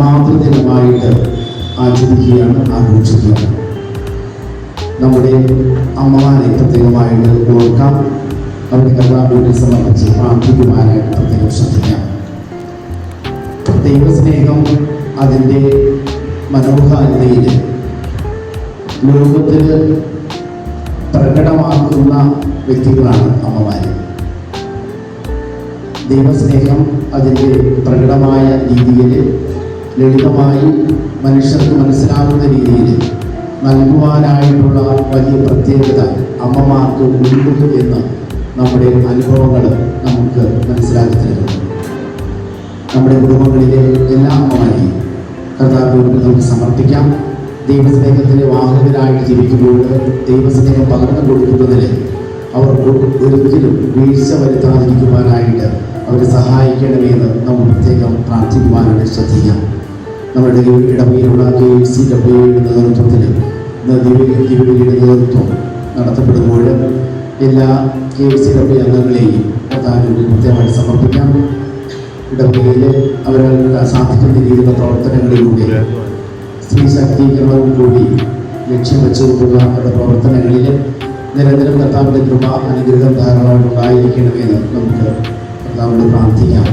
മാതൃദിനമായിട്ട് ആഘോഷിക്കുകയാണ്. നമ്മുടെ അമ്മമാരെ പ്രത്യേകമായിട്ട് ഓർക്കാം. അവരുടെ കർത്താവിനെ സമർപ്പിച്ച് പ്രാർത്ഥിക്കുവാനായിട്ട് പ്രത്യേകം ശ്രദ്ധിക്കാം. ദൈവസ്നേഹം അതിൻ്റെ മനോഹാരിതയിൽ ലോകത്തിൽ പ്രകടമാക്കുന്ന വ്യക്തികളാണ് അമ്മമാർ. ദൈവസ്നേഹം അതിൻ്റെ പ്രകടമായ രീതിയിൽ, ലളിതമായി മനുഷ്യർക്ക് മനസ്സിലാകുന്ന രീതിയിൽ നൽകുവാനായിട്ടുള്ള വലിയ പ്രത്യേകത അമ്മമാർക്ക് ഉണ്ട് എന്ന് നമ്മുടെ അനുഭവങ്ങൾ നമുക്ക് മനസ്സിലാക്കി തരുന്നു. നമ്മുടെ കുടുംബങ്ങളിലെ എല്ലാ അമ്മമാരെയും കർത്താവിനോട് നമുക്ക് സമർപ്പിക്കാം. ദൈവസ്നേഹത്തിന് വാഹകരായിട്ട് ജീവിക്കുമ്പോൾ ദൈവസ്നേഹം പകർന്നു കൊടുക്കുന്നതിൽ അവർക്ക് ഒരിക്കലും വീഴ്ച വരുത്താതിരിക്കുവാനായിട്ട് അവരെ സഹായിക്കണമെന്ന് നമ്മൾ പ്രത്യേകം പ്രാർത്ഥിക്കുവാനായിട്ട് ശ്രദ്ധിക്കാം. നമ്മുടെ ഇടവയിലുള്ള KFCWയുടെ നേതൃത്വത്തിൽ ദിവ്യയുടെ നേതൃത്വം നടത്തപ്പെടുമ്പോൾ എല്ലാ KFCW അംഗങ്ങളെയും പ്രധാനമന്ത്രി പ്രത്യേകമായി സമർപ്പിക്കാം. ഇടവകയിൽ അവർക്ക് സാധിക്കുന്ന രീതിയിലുള്ള പ്രവർത്തനങ്ങളിലൂടെ സ്ത്രീ ശാക്തീകരണവും കൂടി ലക്ഷ്യം വെച്ചുകൊണ്ടുള്ള അവരുടെ പ്രവർത്തനങ്ങളിൽ നിരന്തരം കർത്താവിൻ്റെ കൃപ അനുഗ്രഹം ധാരാളം ഉണ്ടായിരിക്കണമെന്ന് നമുക്ക് കർത്താവിനോട് പ്രാർത്ഥിക്കാം.